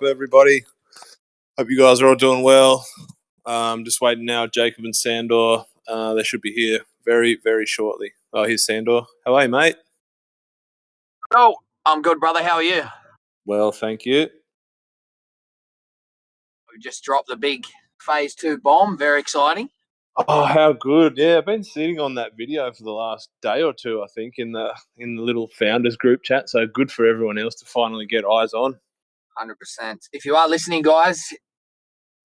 everybody. Hope you guys are all doing well. Just waiting now. Jacob and Sandor, they should be here very, very shortly. Oh, here's Sandor. How are you, mate? Oh, I'm good, brother. How are you? Well, thank you. We just dropped the big phase 2 bomb. Very exciting. Oh, how good! Yeah, I've been sitting on that video for the last day or two. I think in the little founders group chat. So good for everyone else to finally get eyes on. 100%. If you are listening, guys,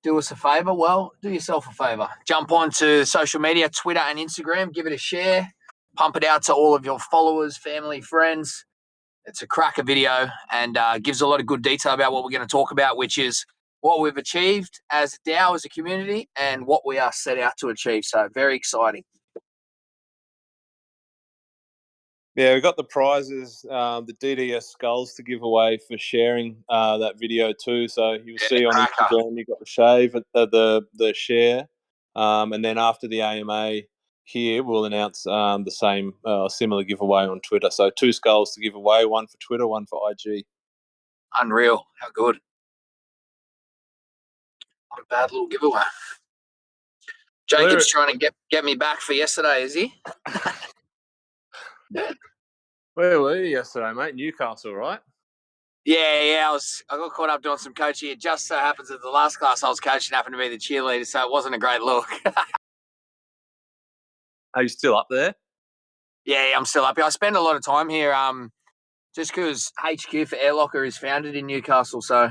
do us a favor. Well, do yourself a favor. Jump onto social media, Twitter and Instagram. Give it a share. Pump it out to all of your followers, family, friends. It's a cracker video and gives a lot of good detail about what we're going to talk about, which is what we've achieved as a DAO, as a community, and what we are set out to achieve. So very exciting. Yeah, we got the prizes, the DDS skulls to give away for sharing that video too. So you'll see on cracker. Instagram you got the shave, the share, and then after the AMA here, we'll announce the same similar giveaway on Twitter. So 2 skulls to give away, one for Twitter, one for IG. Unreal. How good. Not a bad little giveaway. Jacob's trying to get me back for yesterday, is he? Where were you yesterday, mate? Newcastle, right? Yeah. I got caught up doing some coaching. It just so happens that the last class I was coaching happened to be the cheerleader, so it wasn't a great look. Are you still up there? Yeah, I'm still up here. I spend a lot of time here, just because HQ for Air Locker is founded in Newcastle. So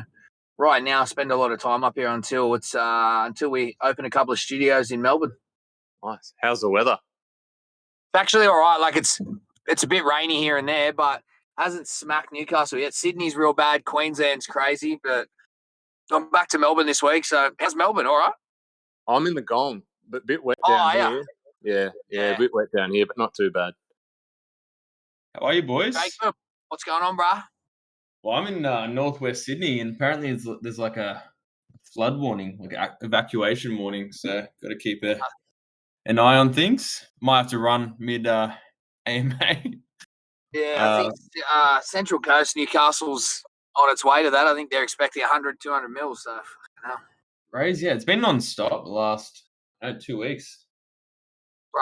right now, I spend a lot of time up here until we open a couple of studios in Melbourne. Nice. How's the weather? It's actually all right. Like it's a bit rainy here and there, but hasn't smacked Newcastle yet. Sydney's real bad. Queensland's crazy, but I'm back to Melbourne this week. So how's Melbourne? All right. I'm in the Gong, but a bit wet down here. Yeah, a bit wet down here, but not too bad. How are you, boys? Jacob, what's going on, brah? Well, I'm in northwest Sydney, and apparently there's like a flood warning, like evacuation warning. So got to keep an eye on things. Might have to run mid AMA. Yeah, I think Central Coast, Newcastle's on its way to that. I think they're expecting 100, 200 mils. So, Crazy, yeah. It's been non-stop the last 2 weeks.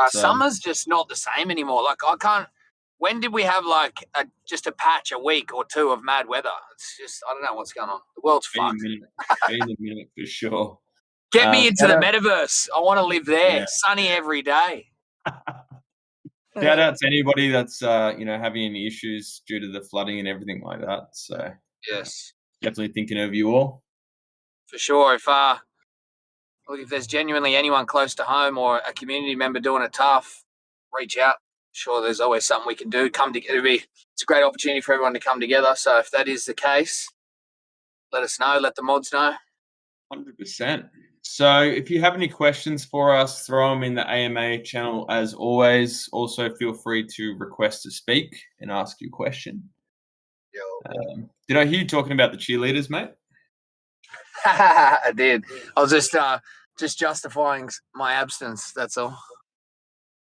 Summer's just not the same anymore. Like I can't. When did we have like just a patch a week or two of mad weather? It's just I don't know what's going on. The world's fucked. Been a minute for sure. Get me into the metaverse. I want to live there. Yeah. Sunny every day. Shout out to anybody that's having any issues due to the flooding and everything like that. So yes, definitely thinking of you all. For sure. If there's genuinely anyone close to home or a community member doing it tough, reach out. Sure, there's always something we can do. Come together. It's a great opportunity for everyone to come together. So if that is the case, let us know. Let the mods know. 100%. So if you have any questions for us, throw them in the AMA channel as always. Also, feel free to request to speak and ask your question. Did I hear you talking about the cheerleaders, mate? I did. I was just justifying my absence. That's all.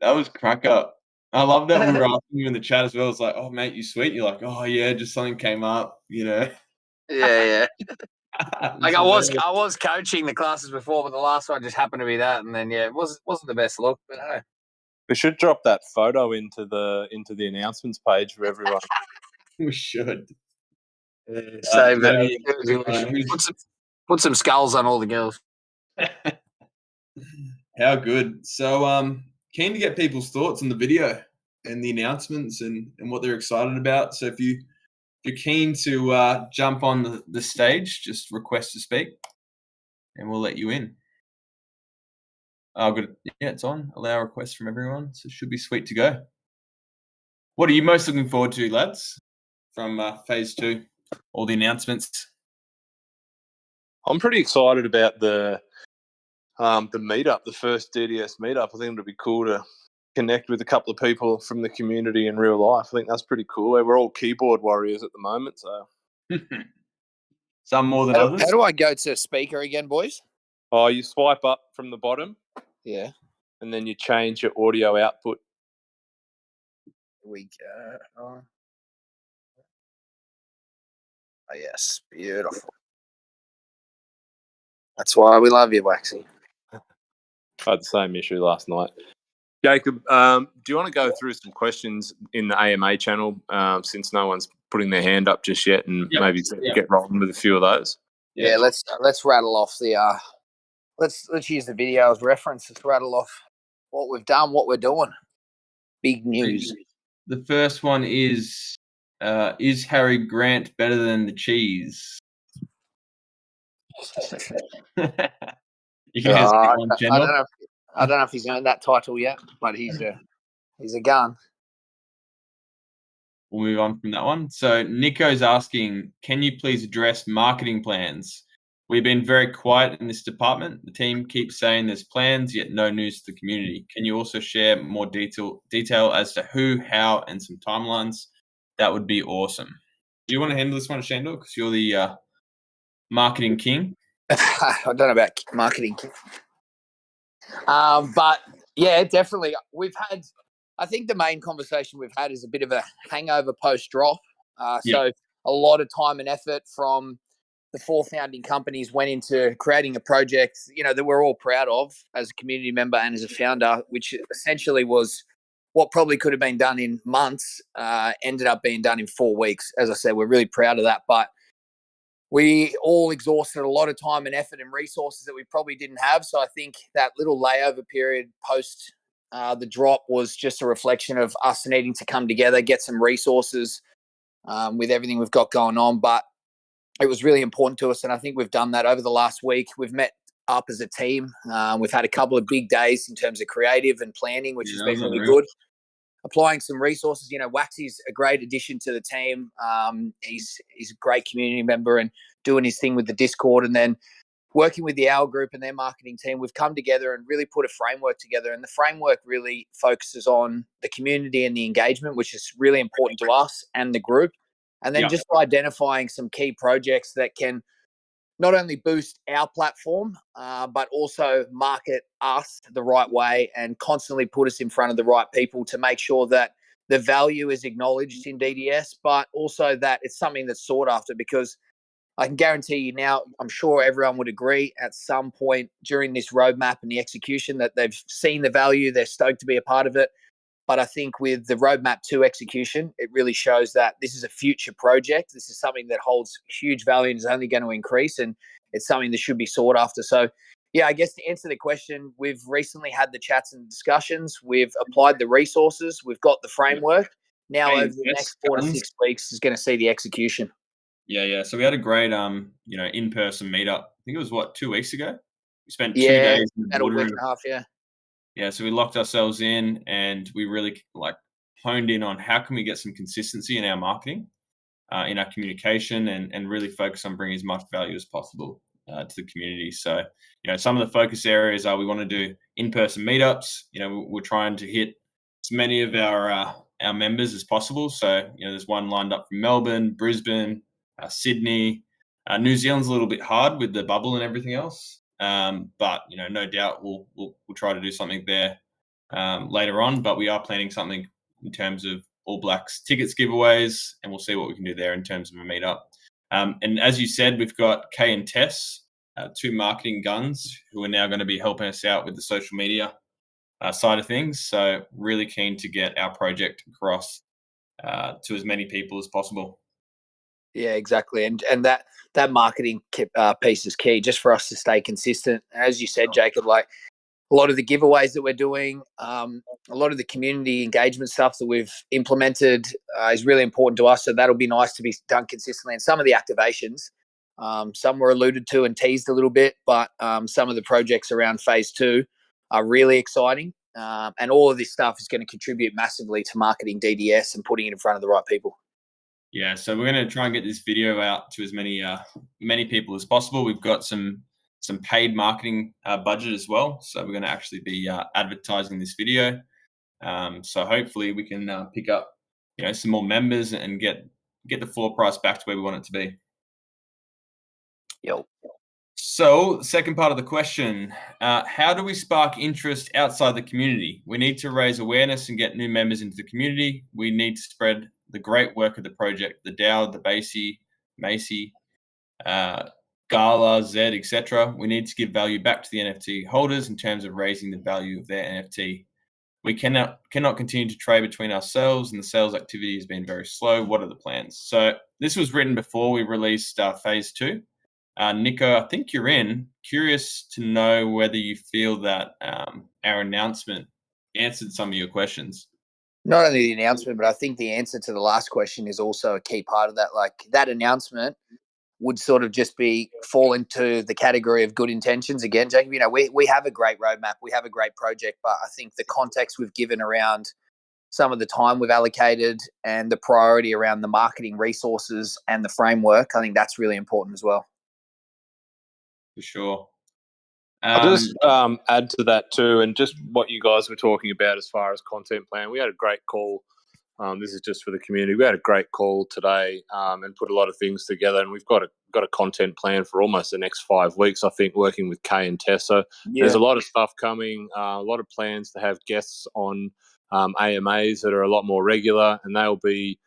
That was crack up. I love that we were asking you in the chat as well. It's like, oh, mate, you sweet? You're like, oh, yeah, just something came up, Yeah. Like I was coaching the classes before, but the last one just happened to be that, and then it wasn't the best look. But hey, we should drop that photo into the announcements page for everyone. We should. Save it. Put some skulls on all the girls. How good. So keen to get people's thoughts on the video and the announcements and what they're excited about. So if you're keen to jump on the stage, just request to speak and we'll let you in. Oh, good. Yeah, it's on. Allow requests from everyone. So it should be sweet to go. What are you most looking forward to, lads, from phase 2? All the announcements. I'm pretty excited about the meetup, the first DDS meetup. I think it'll be cool to connect with a couple of people from the community in real life. I think that's pretty cool. We're all keyboard warriors at the moment, so some more than others. How do I go to speaker again, boys? Oh, you swipe up from the bottom. Yeah. And then you change your audio output. Here we go. Oh, yes. Beautiful. That's why we love you, Waxy. I had the same issue last night. Jacob, do you want to go through some questions in the AMA channel since no one's putting their hand up just yet, and maybe get rolling with a few of those? Yeah, let's rattle off the let's use the video as reference. Let's rattle off what we've done, what we're doing. Big news. The first one is Harry Grant better than the cheese? You can answer that one, Sandor. I don't know if he's earned that title yet, but he's a gun. We'll move on from that one. So Nico's asking, can you please address marketing plans? We've been very quiet in this department. The team keeps saying there's plans, yet no news to the community. Can you also share more detail as to who, how, and some timelines? That would be awesome. Do you want to handle this one, Shandor? Because you're the marketing king. I don't know about marketing. But yeah, definitely. I think the main conversation we've had is a bit of a hangover post-drop. So a lot of time and effort from the 4 founding companies went into creating a project, that we're all proud of as a community member and as a founder, which essentially was what probably could have been done in months, ended up being done in 4 weeks. As I said, we're really proud of that. But we all exhausted a lot of time and effort and resources that we probably didn't have. So I think that little layover period post the drop was just a reflection of us needing to come together, get some resources with everything we've got going on. But it was really important to us, and I think we've done that over the last week. We've met up as a team. We've had a couple of big days in terms of creative and planning, which has been really good. Applying some resources, Waxy's a great addition to the team. He's a great community member and doing his thing with the Discord, and then working with the Owl Group and their marketing team, we've come together and really put a framework together. And the framework really focuses on the community and the engagement, which is really important to us and the group. And then just identifying some key projects that can not only boost our platform, but also market us the right way and constantly put us in front of the right people to make sure that the value is acknowledged in DDS, but also that it's something that's sought after. Because I can guarantee you now, I'm sure everyone would agree at some point during this roadmap and the execution that they've seen the value, they're stoked to be a part of it. But I think with the roadmap to execution, it really shows that this is a future project. This is something that holds huge value and is only going to increase, and it's something that should be sought after. So, yeah, I guess to answer the question, we've recently had the chats and discussions. We've applied the resources. We've got the framework. Now, over the next 4 to 6 weeks is going to see the execution. Yeah. So we had a great, in-person meetup. I think it was 2 weeks ago. We spent 2 days in the about a week and a half. Yeah, so we locked ourselves in and we really honed in on how can we get some consistency in our marketing, in our communication, and really focus on bringing as much value as possible to the community. So, some of the focus areas are we want to do in-person meetups. We're trying to hit as many of our members as possible. So, there's one lined up from Melbourne, Brisbane, Sydney. New Zealand's a little bit hard with the bubble and everything else. But no doubt we'll try to do something there later on. But we are planning something in terms of All Blacks tickets giveaways, and we'll see what we can do there in terms of a meetup. And as you said, we've got Kay and Tess, 2 marketing guns, who are now going to be helping us out with the social media side of things. So really keen to get our project across to as many people as possible. Yeah, exactly. And that marketing piece is key just for us to stay consistent. As you said, Jacob, like a lot of the giveaways that we're doing, a lot of the community engagement stuff that we've implemented is really important to us. So that'll be nice to be done consistently. And some of the activations, some were alluded to and teased a little bit, but some of the projects around phase 2 are really exciting. And all of this stuff is going to contribute massively to marketing DDS and putting it in front of the right people. Yeah, so we're going to try and get this video out to as many people as possible. We've got some paid marketing budget as well, so we're going to actually be advertising this video. So hopefully we can pick up some more members and get the floor price back to where we want it to be. Yep. So, second part of the question, how do we spark interest outside the community? We need to raise awareness and get new members into the community. We need to spread the great work of the project, the DAO, the Macy, Gala, Zed, etc. We need to give value back to the NFT holders in terms of raising the value of their NFT. We cannot continue to trade between ourselves, and the sales activity has been very slow. What are the plans? So this was written before we released phase 2. Nico, I think you're in. Curious to know whether you feel that our announcement answered some of your questions. Not only the announcement, but I think the answer to the last question is also a key part of that. Like that announcement would sort of just fall into the category of good intentions again, Jacob. You know, we have a great roadmap, we have a great project, but I think the context we've given around some of the time we've allocated and the priority around the marketing resources and the framework, I think that's really important as well. For sure. I'll just add to that too, and just what you guys were talking about as far as content plan. We had a great call. This is just for the community. We had a great call today and put a lot of things together, and we've got a content plan for almost the next 5 weeks, I think, working with Kay and Tess. So there's a lot of stuff coming, a lot of plans to have guests on AMAs that are a lot more regular, and they'll be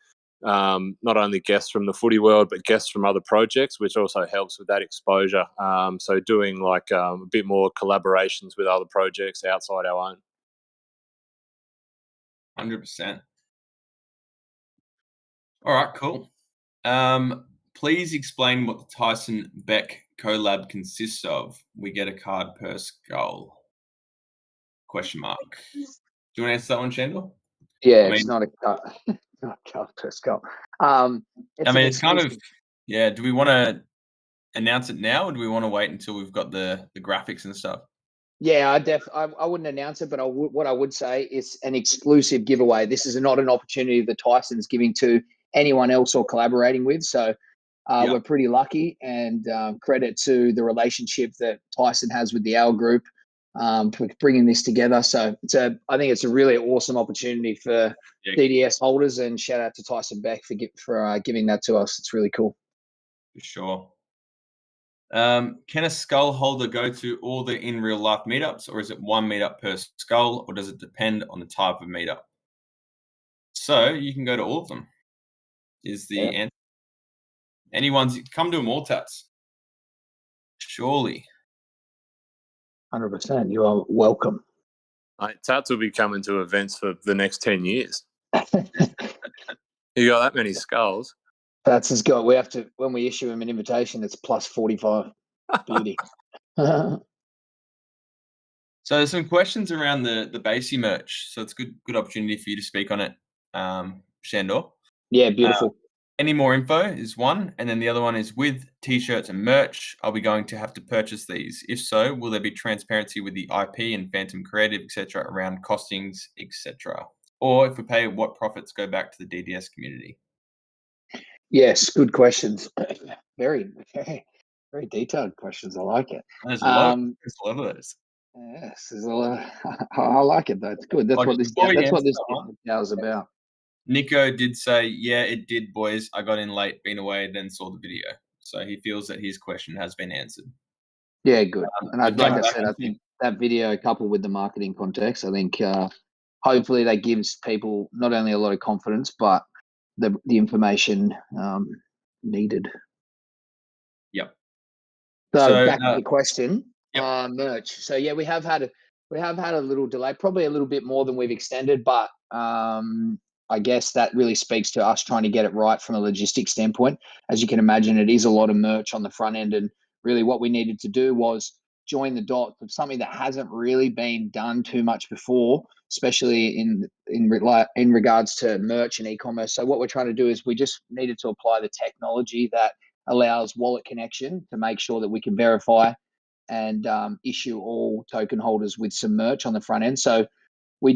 not only guests from the footy world, but guests from other projects, which also helps with that exposure. So doing like a bit more collaborations with other projects outside our own. 100%. All right, cool. Please explain what the Tyson Beck collab consists of. We get a card per skull. Question mark. Do you want to answer that one, Sandor? Yeah, I it's mean- not a card per skull. It's kind of, yeah. Do we want to announce it now, or do we want to wait until we've got the graphics and stuff? Yeah, I wouldn't announce it, but what I would say is an exclusive giveaway. This is not an opportunity that Tyson's giving to anyone else or collaborating with. So we're pretty lucky, and credit to the relationship that Tyson has with the Owl Group for bringing this together. So I think it's a really awesome opportunity for DDS holders, and shout out to Tyson Beck for giving that to us. It's really cool. For sure. Can a skull holder go to all the in real life meetups, or is it one meetup per skull, or does it depend on the type of meetup? So you can go to all of them. Is the answer? Anyone's come to them all, Tats. Surely. 100%. You are welcome. Tats will be coming to events for the next 10 years. You got that many skulls. Tats has got. We have to, when we issue him an invitation, it's plus 45. Beauty. So there's some questions around the Basie merch. So it's a good opportunity for you to speak on it, Sandor. Yeah, beautiful. Any more info is one, and then the other one is with t-shirts and merch, are we going to have to purchase these? If so, will there be transparency with the IP and Phantom Creative, etc., around costings, etc.? Or if we pay, what profits go back to the DDS community? Yes, good questions. Very, very, very detailed questions. I like it. There's a lot of those. Yes, there's a lot. I like it though. It's good. That's what this now is about. Nico did say, yeah, it did, boys. I got in late, been away, then saw the video. So he feels that his question has been answered. Yeah, good. And like I said, I think that video coupled with the marketing context, I think hopefully that gives people not only a lot of confidence, but the information needed. Yep. So back to the question. Merch. So yeah, we have had a little delay, probably a little bit more than we've extended, but I guess that really speaks to us trying to get it right from a logistics standpoint. As you can imagine, it is a lot of merch on the front end, and really what we needed to do was join the dots of something that hasn't really been done too much before, especially in regards to merch and e-commerce. So what we're trying to do is we just needed to apply the technology that allows wallet connection to make sure that we can verify and issue all token holders with some merch on the front end. So we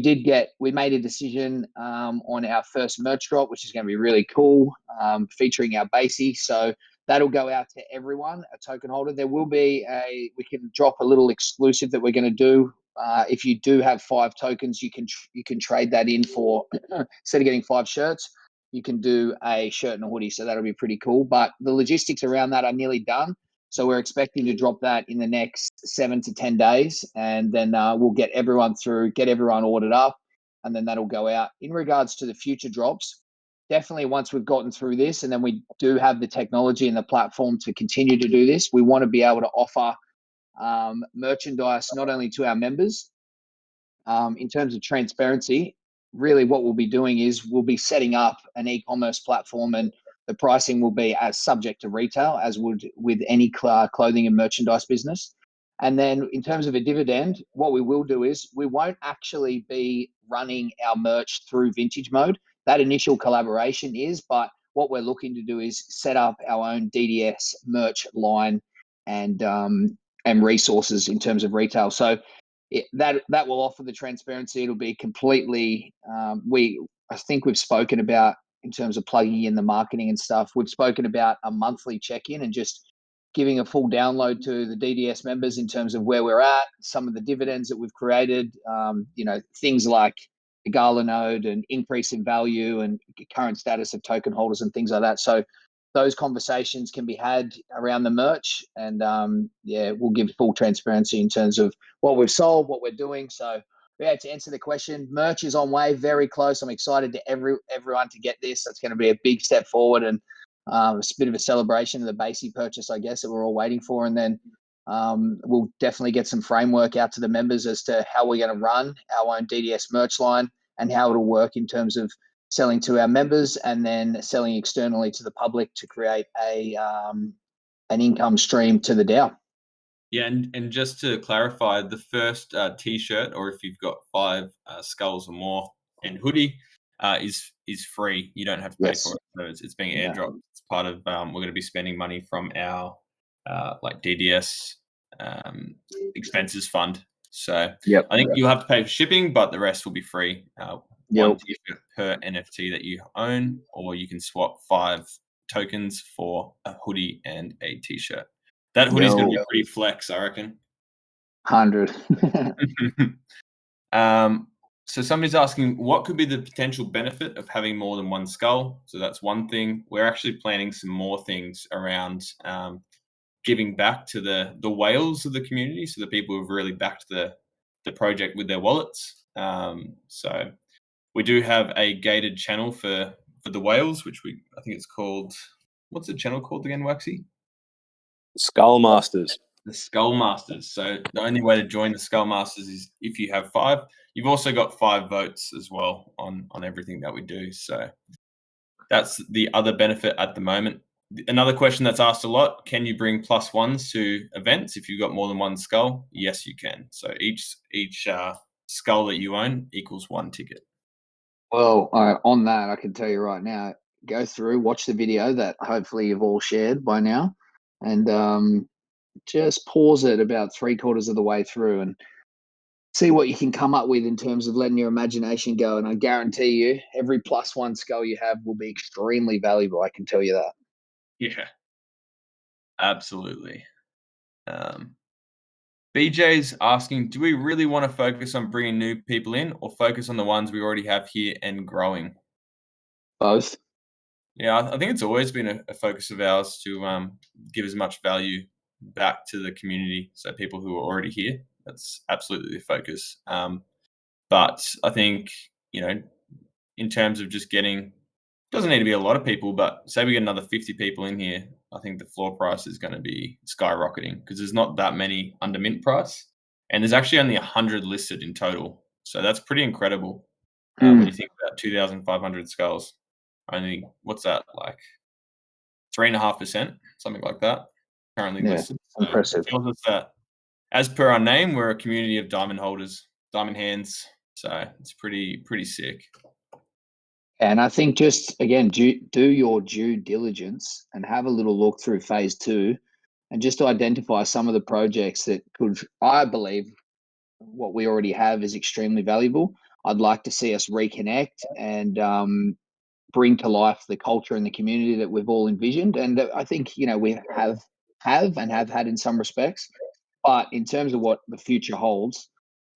made a decision on our first merch drop, which is going to be really cool, featuring our Basie. So that'll go out to everyone, a token holder. There will be we can drop a little exclusive that we're going to do. If you do have 5 tokens, you can trade that in for, instead of getting 5 shirts, you can do a shirt and a hoodie. So that'll be pretty cool. But the logistics around that are nearly done. So we're expecting to drop that in the next 7 to 10 days. And then we'll get everyone ordered up, and then that'll go out. In regards to the future drops, definitely once we've gotten through this, and then we do have the technology and the platform to continue to do this, we want to be able to offer merchandise not only to our members. In terms of transparency, really what we'll be doing is we'll be setting up an e-commerce platform, and the pricing will be as subject to retail as would with any clothing and merchandise business. And then in terms of a dividend, what we will do is we won't actually be running our merch through Vintage Mode. That initial collaboration is, but what we're looking to do is set up our own DDS merch line and resources in terms of retail. So that will offer the transparency. It'll be completely. I think we've spoken about, in terms of plugging in the marketing and stuff, we've spoken about a monthly check-in and just giving a full download to the DDS members in terms of where we're at, some of the dividends that we've created, things like the Gala node and increase in value and current status of token holders and things like that. So those conversations can be had around the merch, and we'll give full transparency in terms of what we've sold, what we're doing. So to answer the question, merch is on way, very close. I'm excited to everyone to get this. That's going to be a big step forward, and it's a bit of a celebration of the basic purchase, I guess, that we're all waiting for. And then we'll definitely get some framework out to the members as to how we're going to run our own DDS merch line and how it'll work in terms of selling to our members and then selling externally to the public to create an income stream to the DAO. Yeah, and just to clarify, the first T-shirt, or if you've got 5 skulls or more, and hoodie is free. You don't have to pay for it. So it's being airdropped. It's part of we're going to be spending money from our DDS expenses fund. So I think you'll have to pay for shipping, but the rest will be free. One T-shirt per NFT that you own, or you can swap 5 tokens for a hoodie and a T-shirt. That hoodie's going to be pretty flex, I reckon. 100. So somebody's asking, what could be the potential benefit of having more than one skull? So that's one thing. We're actually planning some more things around giving back to the whales of the community, so the people who've really backed the project with their wallets. So we do have a gated channel for the whales, which I think it's called, what's the channel called again, Waxy? Skull Masters. The Skull Masters. So the only way to join the Skull Masters is if you have 5. You've also got 5 votes as well on everything that we do. So that's the other benefit at the moment. Another question that's asked a lot: can you bring +1s to events if you've got more than one skull? Yes, you can. So each skull that you own equals 1 ticket. Well, on that, I can tell you right now, go through, watch the video that hopefully you've all shared by now, and just pause it about 3/4 of the way through and see what you can come up with in terms of letting your imagination go. And I guarantee you, every +1 skull you have will be extremely valuable. I can tell you that. Yeah, absolutely. BJ's asking, do we really want to focus on bringing new people in or focus on the ones we already have here and growing? Both. Yeah, I think it's always been a focus of ours to give as much value back to the community. So people who are already here, that's absolutely the focus. But I think, in terms of just getting, doesn't need to be a lot of people, but say we get another 50 people in here, I think the floor price is going to be skyrocketing because there's not that many under mint price, and there's actually only 100 listed in total. So that's pretty incredible when you think about 2,500 skulls. Only, what's that, like 3.5%, something like that, currently listed. So impressive. it tells us that, as per our name, we're a community of diamond holders, diamond hands. So it's pretty sick. And I think just, again, do your due diligence and have a little look through phase 2 and just to identify some of the projects that could, I believe, what we already have is extremely valuable. I'd like to see us reconnect and bring to life the culture and the community that we've all envisioned. And I think, we have had in some respects. But in terms of what the future holds,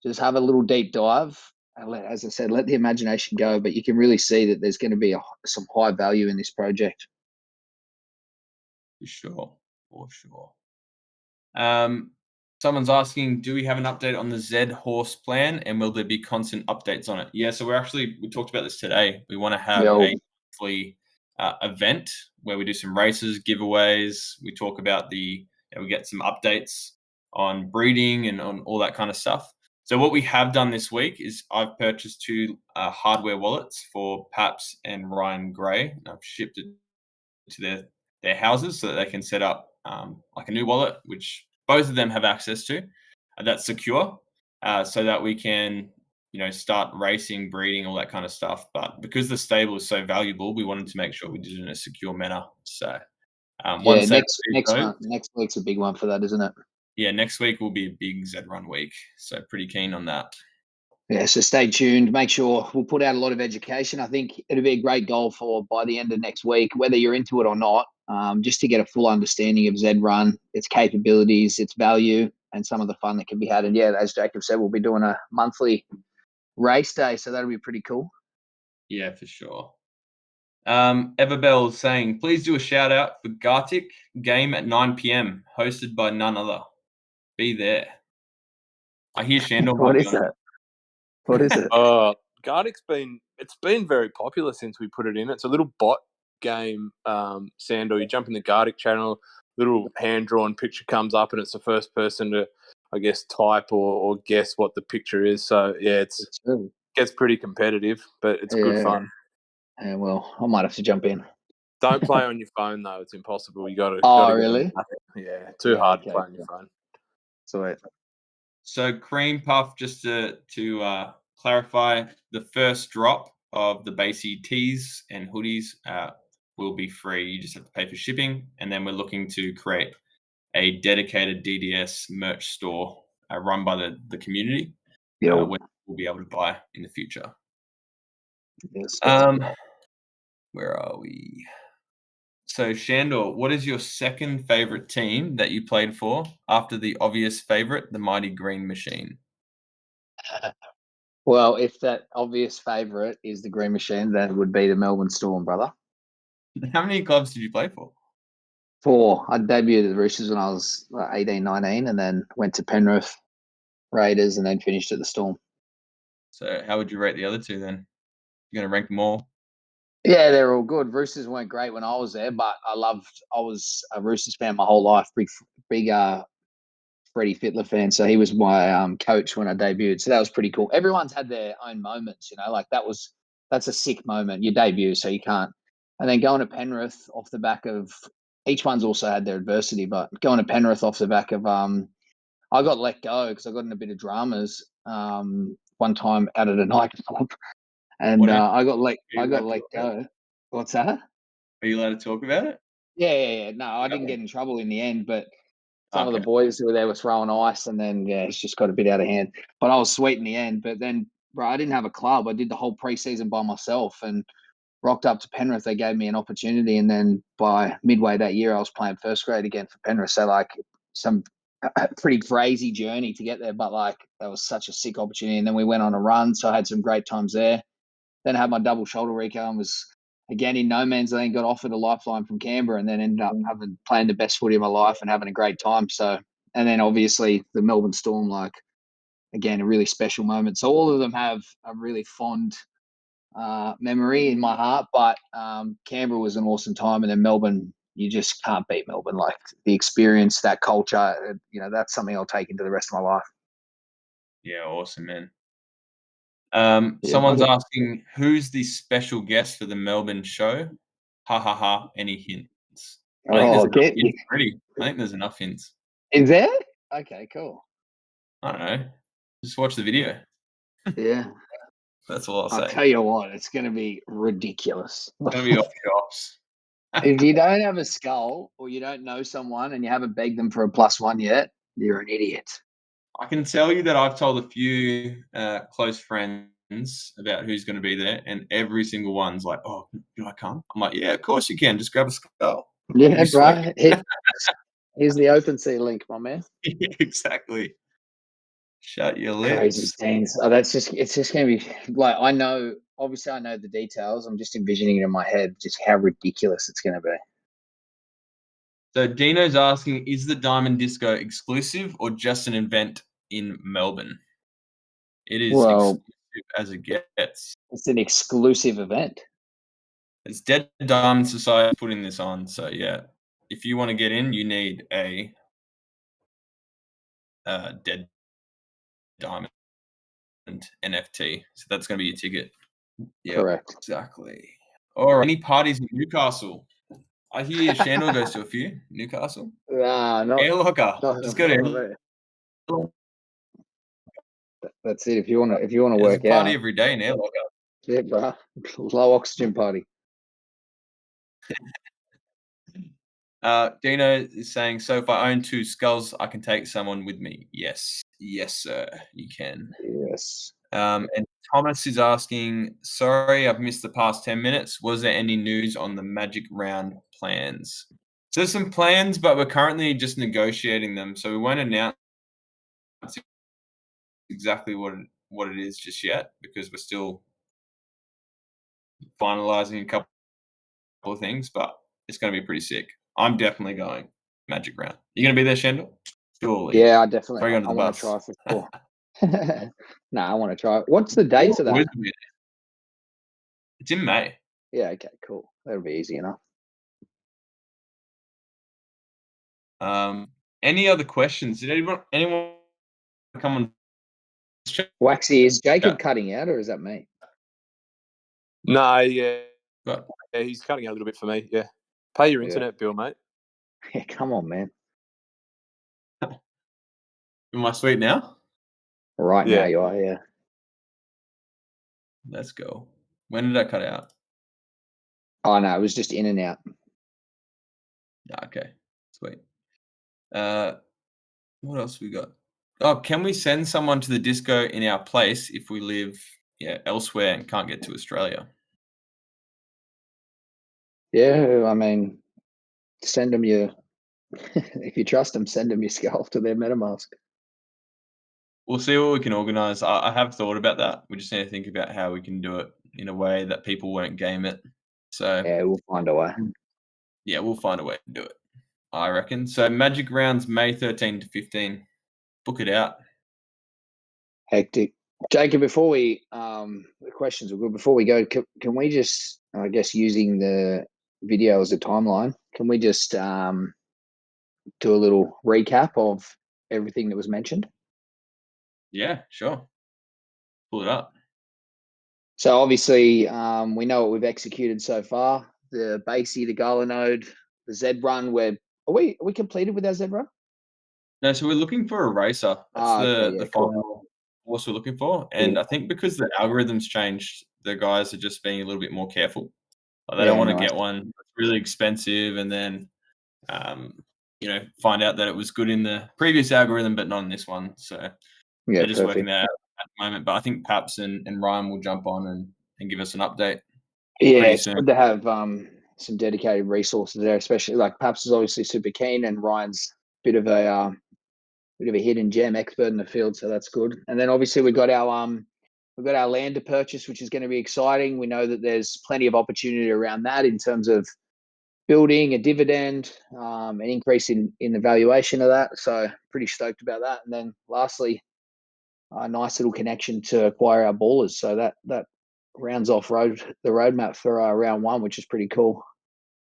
just have a little deep dive. As I said, let the imagination go, but you can really see that there's going to be some high value in this project. For sure. Someone's asking, do we have an update on the Z Horse plan and will there be constant updates on it? Yeah, so we talked about this today. We want to have a monthly event where we do some races, giveaways. We talk about we get some updates on breeding and on all that kind of stuff. So what we have done this week is I've purchased 2 hardware wallets for Paps and Ryan Gray, and I've shipped it to their houses so that they can set up like a new wallet, which both of them have access to, that's secure, so that we can start racing, breeding, all that kind of stuff. But because the stable is so valuable, we wanted to make sure we did it in a secure manner. So once next week's a big one for that, isn't it? Yeah, next week will be a big Z Run week, so pretty keen on that. Yeah, so stay tuned. Make sure we'll put out a lot of education. I think it'll be a great goal for by the end of next week, whether you're into it or not, just to get a full understanding of Z Run, its capabilities, its value, and some of the fun that can be had. And yeah, as Jacob said, we'll be doing a monthly race day, so that'll be pretty cool. Yeah, for sure. Everbell is saying, please do a shout out for Gartic game at 9 p.m. hosted by none other. Be there. I hear Sandor. What is that? What is it? Gartic's been very popular since we put it in. It's a little bot game, Sandor. You jump in the Gartic channel, little hand-drawn picture comes up, and it's the first person to, I guess, type or guess what the picture is. So, yeah, it gets pretty competitive, but it's good fun. Yeah, well, I might have to jump in. Don't play on your phone, though. It's impossible. You got to. Oh, really? Yeah, too hard to play on your phone. Sweet. So Cream Puff, just to clarify, the first drop of the Basey tees and hoodies will be free. You just have to pay for shipping, and then we're looking to create a dedicated DDS merch store run by the community, where we'll be able to buy in the future. Yes, where are we? So Sandor, what is your second favorite team that you played for after the obvious favorite, the Mighty Green Machine? Well, if that obvious favorite is the Green Machine, then it would be the Melbourne Storm, brother. How many clubs did you play for? 4. I debuted at the Roosters when I was 18, 19, and then went to Penrith, Raiders, and then finished at the Storm. So how would you rate the other 2 then? You're going to rank them all? Yeah, they're all good. Roosters weren't great when I was there, but I was a Roosters fan my whole life. Big Freddie Fittler fan. So he was my coach when I debuted. So that was pretty cool. Everyone's had their own moments, like that's a sick moment. You debut, so you can't. And then going to Penrith off the back of each one's also had their adversity, but going to Penrith off the back of I got let go because I got in a bit of dramas one time out at a nightclub, and I got let go. What's that? Are you allowed to talk about it? Yeah. No, I didn't get in trouble in the end, but some of the boys who were there were throwing ice, and then it's just got a bit out of hand. But I was sweet in the end. But then, bro, I didn't have a club. I did the whole preseason by myself, and rocked up to Penrith. They gave me an opportunity, and then by midway that year, I was playing first grade again for Penrith. So some pretty crazy journey to get there, but that was such a sick opportunity. And then we went on a run, so I had some great times there. Then I had my double shoulder recon, was again in no man's land, got offered a lifeline from Canberra, and then ended up playing the best footy of my life and having a great time. So, and then obviously the Melbourne Storm, again, a really special moment. So all of them have a really fond memory in my heart, but Canberra was an awesome time, and then Melbourne, you just can't beat Melbourne. The experience, that culture, that's something I'll take into the rest of my life. Yeah, awesome, man. Someone's asking, who's the special guest for the Melbourne show? Ha ha ha. Any hints? I think there's enough hints. Is there? Okay, cool. I don't know. Just watch the video. Yeah. That's all I'll say. I'll tell you what, it's going to be ridiculous. It's going to be off chops. If you don't have a skull or you don't know someone and you haven't begged them for a +1 yet, you're an idiot. I can tell you that I've told a few close friends about who's going to be there, and every single one's like, "Oh, can I come?" I'm like, "Yeah, of course you can. Just grab a skull." Yeah, bro. Here's the OpenSea link, my man. Exactly. Shut your lips. Crazy scenes. Oh, it's just going to be I know the details. I'm just envisioning it in my head, just how ridiculous it's going to be. So Dino's asking, is the Diamond Disco exclusive or just an event in Melbourne? It is exclusive as it gets. It's an exclusive event. It's Dead Diamond Society putting this on. So yeah, if you want to get in, you need a Dead Diamond NFT. So that's going to be your ticket. Yeah, Correct. exactly. All right. Any parties in Newcastle? I hear Sandor goes to a few. Newcastle. Not Air Locker. not- Just go to not Air really. That's it. If you want to There's work a party out, every day in Air Locker. yeah, bro. Low oxygen party. Dino is saying, so if I own 2 skulls, I can take someone with me. Yes. Yes, sir. You can. Yes. And Thomas is asking, sorry, I've missed the past 10 minutes. Was there any news on the Magic Round plans? So there's some plans, but we're currently just negotiating them. So we won't announce exactly what it is just yet because we're still finalizing a couple of things, but it's going to be pretty sick. I'm definitely going Magic Round. You going to be there, Shandor? Surely. Yeah, I definitely. Throw you under I the want bus. to try for sure. No, I want to try. What's the dates of that? It's in May. Yeah. Okay. Cool. That'll be easy enough. Any other questions? Did anyone come on? Waxy, is Jacob Yeah. cutting out, or is that me? No, yeah. But Yeah, he's cutting out a little bit for me. Yeah. Pay your Yeah. internet bill, mate. Yeah, come on, man. am I sweet now? Right Yeah. now you are. Yeah. Let's go. When did I cut out? Oh no, it was just in and out. Okay, sweet. What else we got? Oh, can we send someone to the disco in our place if we live elsewhere and can't get to Australia? Yeah, I mean, send them your. If you trust them, send them your skull to their MetaMask. We'll see what we can organise. I have thought about that. We just need to think about how we can do it in a way that people won't game it. So Yeah, we'll find a way. yeah, we'll find a way to do it, I reckon. So Magic Rounds May 13 to 15. Book it out. Hectic. Jacob, before we the questions are good. Before we go, can we just, I guess, using the video as a timeline, can we just do a little recap of everything that was mentioned? Yeah, sure. Pull it up. So obviously, we know what we've executed so far. The Basey, the Gala node, the Z run. Are we completed with our Z run? No, so we're looking for a racer. That's Okay, the yeah, cool. final horse we're looking for. And I think because the algorithms changed, the guys are just being a little bit more careful. Like, they don't want to nice. get one that's really expensive and then find out that it was good in the previous algorithm but not in this one. So Yeah, they're just working perfect. that out at the moment. But I think Paps and Ryan will jump on and give us an update. Yeah, pretty it's soon. good to have some dedicated resources there, especially like Paps is obviously super keen, and Ryan's bit of a hidden gem expert in the field, so that's good. And then obviously we've got our land to purchase, which is going to be exciting. We know that there's plenty of opportunity around that in terms of building a dividend, an increase in the valuation of that. So pretty stoked about that. And then lastly, a nice little connection to acquire our ballers. So that rounds off the roadmap for round one, which is pretty cool.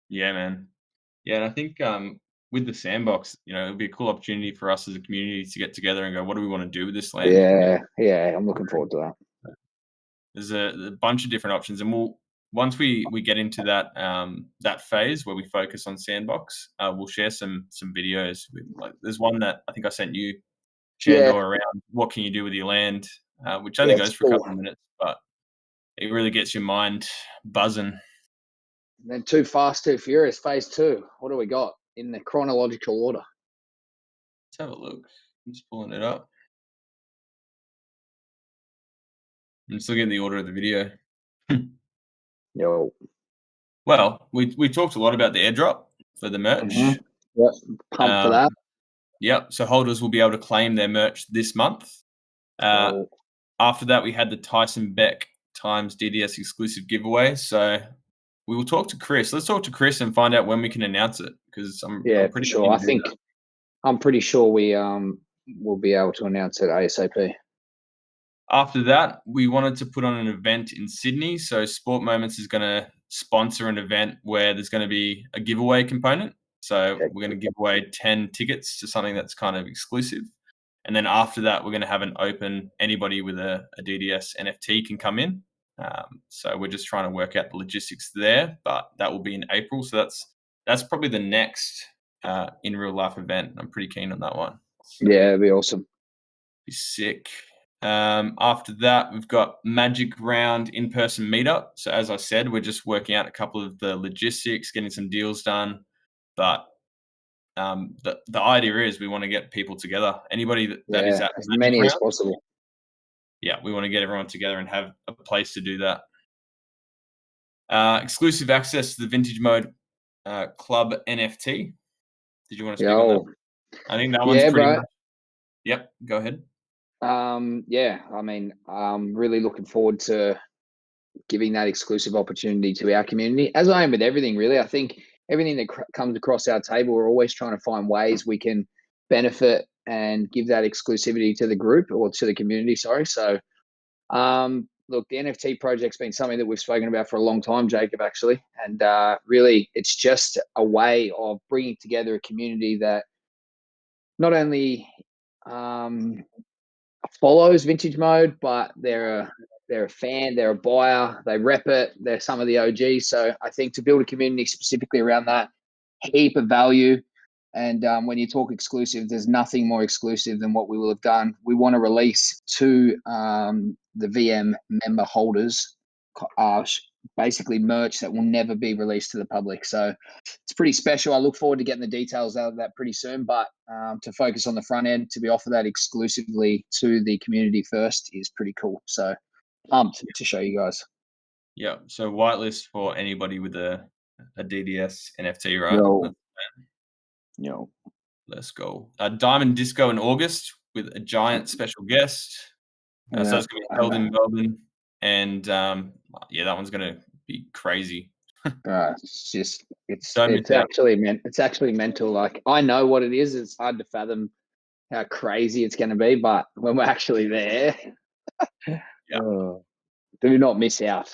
Yeah, man. Yeah, and I think with the sandbox, it'll be a cool opportunity for us as a community to get together and go, what do we want to do with this land? Yeah, I'm looking forward to that. There's a bunch of different options, and once we get into that phase where we focus on sandbox, we'll share some videos. There's one that I think I sent you, Shandor, around what can you do with your land, which only goes for a couple of minutes, but it really gets your mind buzzing. And then Too Fast, Too Furious, phase 2. What do we got in the chronological order? Let's have a look. I'm just pulling it up. I'm still getting the order of the video. Yo. Well, we talked a lot about the airdrop for the merch. Mm-hmm. Yep. Pumped for that. Yep. So holders will be able to claim their merch this month. Cool. After that, we had the Tyson Beck times DDS exclusive giveaway. So we will talk to Chris. Let's talk to Chris and find out when we can announce it, because I'm pretty sure. I'm pretty sure we will be able to announce it ASAP. After that, we wanted to put on an event in Sydney. So Sport Moments is going to sponsor an event where there's going to be a giveaway component. So we're going to give away 10 tickets to something that's kind of exclusive. And then after that, we're going to have an open, anybody with a DDS NFT can come in. So we're just trying to work out the logistics there, but that will be in April. So that's probably the next in real life event. I'm pretty keen on that one. So, Yeah, it'd be awesome. be sick. After that, we've got Magic Round in-person meetup. So as I said, we're just working out a couple of the logistics, getting some deals done. But the idea is we want to get people together. Anybody that is at as Magic many Round, as possible. yeah, we want to get everyone together and have a place to do that. Exclusive access to the Vintage Mode Club NFT. Did you want to speak on that? I think that one's pretty much. Yep, go ahead. Yeah, I mean, I'm really looking forward to giving that exclusive opportunity to our community, as I am with everything, really. I think everything that comes across our table, we're always trying to find ways we can benefit and give that exclusivity to the group or to the community, sorry. So, look, the NFT project's been something that we've spoken about for a long time, Jacob, actually. And really, it's just a way of bringing together a community that not only follows Vintage Mode, but they're a fan, they're a buyer, they rep it, they're some of the OGs. So I think to build a community specifically around that, heap of value. And when you talk exclusive, there's nothing more exclusive than what we will have done. We want to release to the VM member holders basically merch that will never be released to the public. So it's pretty special. I look forward to getting the details out of that pretty soon. But to focus on the front end, to be offered that exclusively to the community first is pretty cool. So pumped to show you guys. Yeah. So whitelist for anybody with a DDS NFT, right? Yo. Let's go. Diamond Disco in August with a giant special guest. So it's going to be held in Melbourne. And yeah, that one's going to be crazy. It's actually mental. Like, I know what it is. It's hard to fathom how crazy it's going to be, but when we're actually there, do not miss out.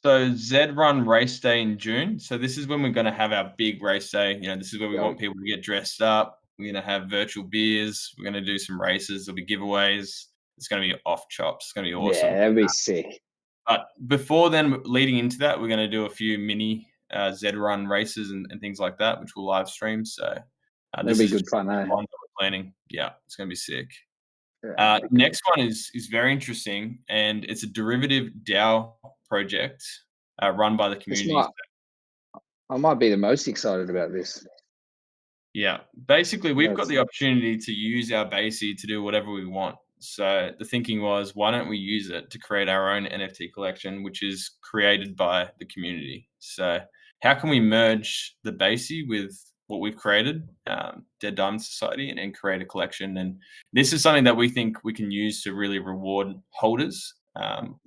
So Z Run race day in June. So this is when we're going to have our big race day. This is where we want people to get dressed up. We're going to have virtual beers. We're going to do some races. There'll be giveaways. It's going to be off chops. It's going to be awesome. Yeah, that'd be sick. But before then, leading into that, we're going to do a few mini Z Run races and things like that, which we'll live stream. So that'll be good fun, eh? Fun that we're planning. Yeah, it's going to be sick. Next one is very interesting, and it's a derivative DAO project run by the community. I might be the most excited about this. Yeah, basically, we've got the opportunity to use our BASI to do whatever we want. So the thinking was, why don't we use it to create our own NFT collection, which is created by the community? So how can we merge the BASI with what we've created, Dead Diamond Society, and create a collection? And this is something that we think we can use to really reward holders,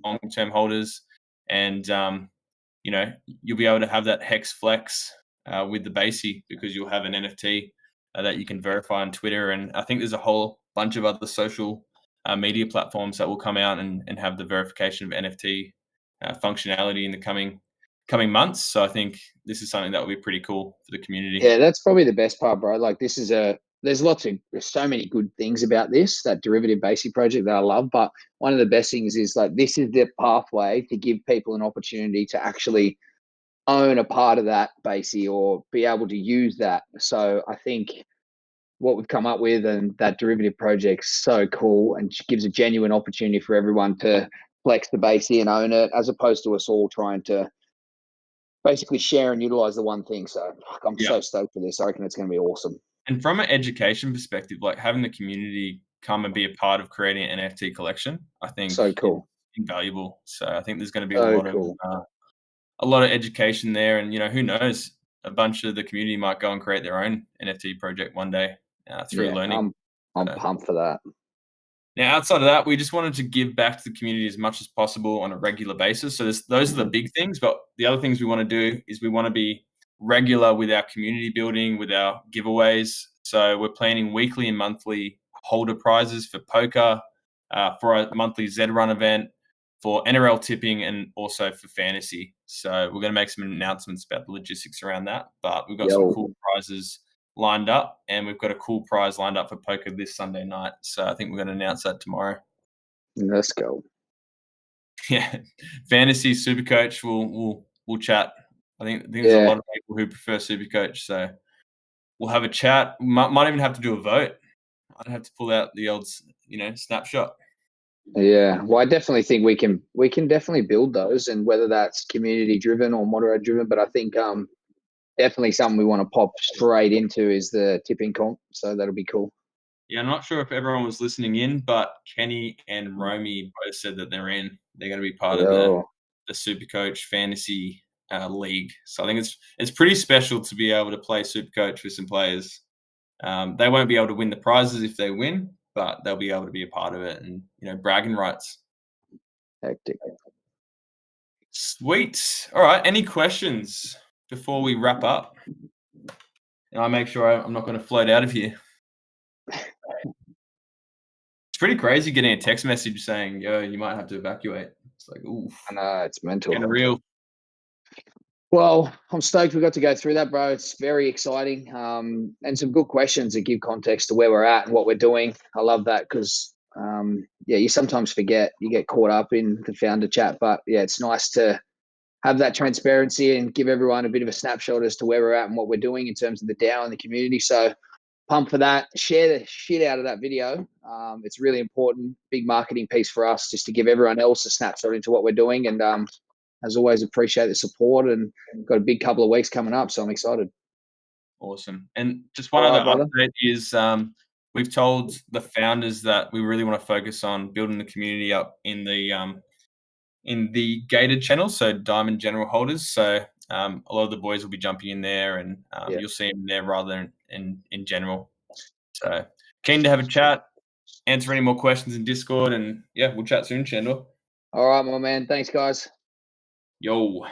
long-term holders. And, you'll be able to have that hex flex with the BASI because you'll have an NFT that you can verify on Twitter. And I think there's a whole bunch of other social media platforms that will come out and have the verification of NFT functionality in the coming months. So I think this is something that will be pretty cool for the community. Yeah, that's probably the best part, bro. Like, there's so many good things about that derivative BASI project that I love. But one of the best things is, like, this is the pathway to give people an opportunity to actually own a part of that BASI or be able to use that. So I think what we've come up with and that derivative project's so cool and gives a genuine opportunity for everyone to flex the BASI and own it, as opposed to us all trying to basically share and utilize the one thing. So I'm so stoked for this. I reckon it's going to be awesome. And from an education perspective, like having the community come and be a part of creating an NFT collection, I think so cool, invaluable. So I think there's going to be a lot of education there, and who knows, a bunch of the community might go and create their own NFT project one day through learning. I'm pumped for that. Now, outside of that, we just wanted to give back to the community as much as possible on a regular basis. So those are the big things, but the other things we want to do is we want to be regular with our community building, with our giveaways. So we're planning weekly and monthly holder prizes for poker, for a monthly Z Run event. for NRL tipping and also for fantasy. So we're going to make some announcements about the logistics around that. But we've got some cool prizes lined up, and we've got a cool prize lined up for poker this Sunday night. So I think we're going to announce that tomorrow. Let's go. Yeah, fantasy Supercoach. We'll chat. I think there's a lot of people who prefer Supercoach, so we'll have a chat. Might even have to do a vote. I'd have to pull out the old, snapshot. Yeah, well, I definitely think we can definitely build those, and whether that's community driven or moderator driven, but I think definitely something we want to pop straight into is the tipping comp. So that'll be cool. Yeah, I'm not sure if everyone was listening in, but Kenny and Romy both said that they're in. They're going to be part of the Supercoach Fantasy League. So I think it's pretty special to be able to play Supercoach with some players. They won't be able to win the prizes if they win, but they'll be able to be a part of it and, bragging rights. Hectic. Sweet. All right. Any questions before we wrap up? And I make sure I'm not going to float out of here. It's pretty crazy getting a text message saying, yo, you might have to evacuate. It's like, oof. I know, it's mental. Getting real. Well, I'm stoked we got to go through that, bro. It's very exciting, and some good questions that give context to where we're at and what we're doing. I love that because, you sometimes forget. You get caught up in the founder chat, but yeah, it's nice to have that transparency and give everyone a bit of a snapshot as to where we're at and what we're doing in terms of the DAO and the community. So pumped for that. Share the shit out of that video. It's really important, big marketing piece for us just to give everyone else a snapshot into what we're doing. And as always, appreciate the support and got a big couple of weeks coming up. So I'm excited. Awesome. And just one other update is we've told the founders that we really want to focus on building the community up in the gated channel, so Diamond General holders. So a lot of the boys will be jumping in there, and you'll see them there rather than in general. So keen to have a chat, answer any more questions in Discord, and yeah, we'll chat soon, Sandor. All right, my man. Thanks, guys. Yo.